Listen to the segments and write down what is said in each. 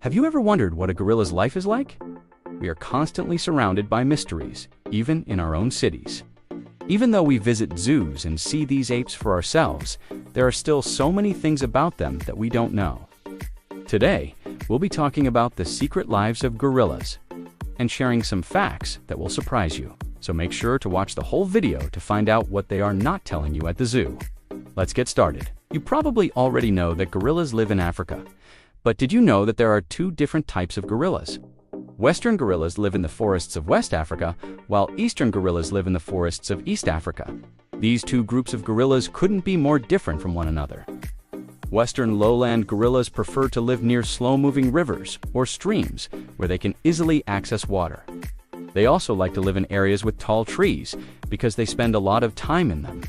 Have you ever wondered what a gorilla's life is like? We are constantly surrounded by mysteries, even in our own cities. Even though we visit zoos and see these apes for ourselves, there are still so many things about them that we don't know. Today, we'll be talking about the secret lives of gorillas and sharing some facts that will surprise you. So make sure to watch the whole video to find out what they are not telling you at the zoo. Let's get started. You probably already know that gorillas live in Africa. But did you know that there are two different types of gorillas? Western gorillas live in the forests of West Africa, while Eastern gorillas live in the forests of East Africa. These two groups of gorillas couldn't be more different from one another. Western lowland gorillas prefer to live near slow-moving rivers or streams where they can easily access water. They also like to live in areas with tall trees because they spend a lot of time in them.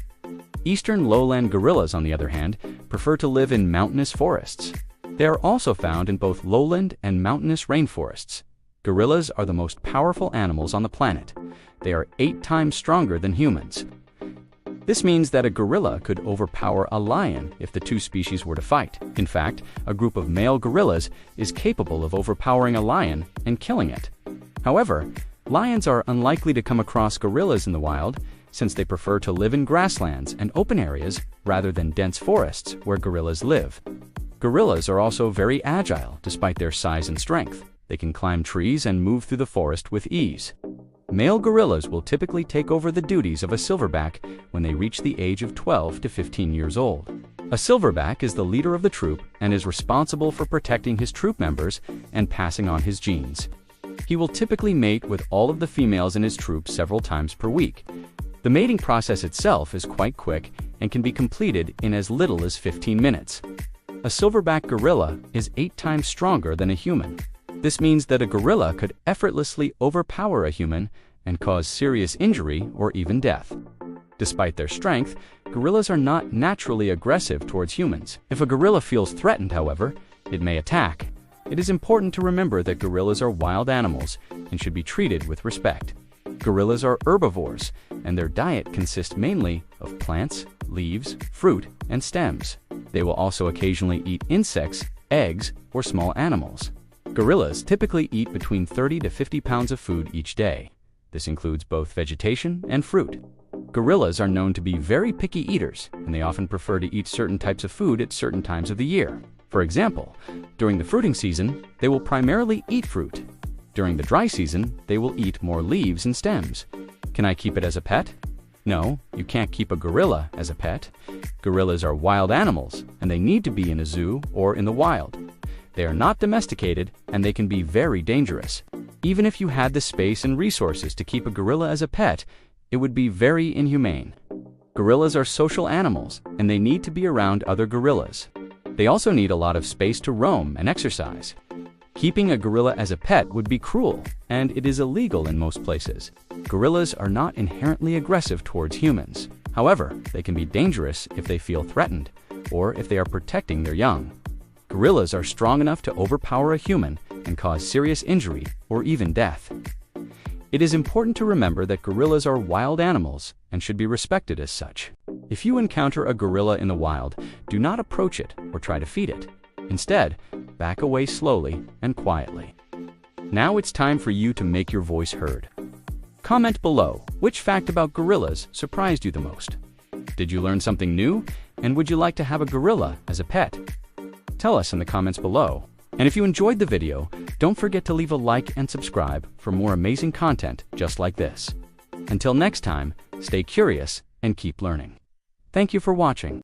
Eastern lowland gorillas, on the other hand, prefer to live in mountainous forests. They are also found in both lowland and mountainous rainforests. Gorillas are the most powerful animals on the planet. They are 8 times stronger than humans. This means that a gorilla could overpower a lion if the two species were to fight. In fact, a group of male gorillas is capable of overpowering a lion and killing it. However, lions are unlikely to come across gorillas in the wild since they prefer to live in grasslands and open areas rather than dense forests where gorillas live. Gorillas are also very agile despite their size and strength. They can climb trees and move through the forest with ease. Male gorillas will typically take over the duties of a silverback when they reach the age of 12 to 15 years old. A silverback is the leader of the troop and is responsible for protecting his troop members and passing on his genes. He will typically mate with all of the females in his troop several times per week. The mating process itself is quite quick and can be completed in as little as 15 minutes. A silverback gorilla is 8 times stronger than a human. This means that a gorilla could effortlessly overpower a human and cause serious injury or even death. Despite their strength, gorillas are not naturally aggressive towards humans. If a gorilla feels threatened, however, it may attack. It is important to remember that gorillas are wild animals and should be treated with respect. Gorillas are herbivores, and their diet consists mainly of plants, leaves, fruit, and stems. They will also occasionally eat insects, eggs, or small animals. Gorillas typically eat between 30 to 50 pounds of food each day. This includes both vegetation and fruit. Gorillas are known to be very picky eaters, and they often prefer to eat certain types of food at certain times of the year. For example, during the fruiting season, they will primarily eat fruit. During the dry season, they will eat more leaves and stems. Can I keep it as a pet? No, you can't keep a gorilla as a pet. Gorillas are wild animals, and they need to be in a zoo or in the wild. They are not domesticated, and they can be very dangerous. Even if you had the space and resources to keep a gorilla as a pet, it would be very inhumane. Gorillas are social animals, and they need to be around other gorillas. They also need a lot of space to roam and exercise. Keeping a gorilla as a pet would be cruel, and it is illegal in most places. Gorillas are not inherently aggressive towards humans. However, they can be dangerous if they feel threatened, or if they are protecting their young. Gorillas are strong enough to overpower a human and cause serious injury or even death. It is important to remember that gorillas are wild animals and should be respected as such. If you encounter a gorilla in the wild, do not approach it or try to feed it. Instead, back away slowly and quietly. Now it's time for you to make your voice heard. Comment below which fact about gorillas surprised you the most. Did you learn something new? And would you like to have a gorilla as a pet? Tell us in the comments below. And if you enjoyed the video, don't forget to leave a like and subscribe for more amazing content just like this. Until next time, stay curious and keep learning. Thank you for watching.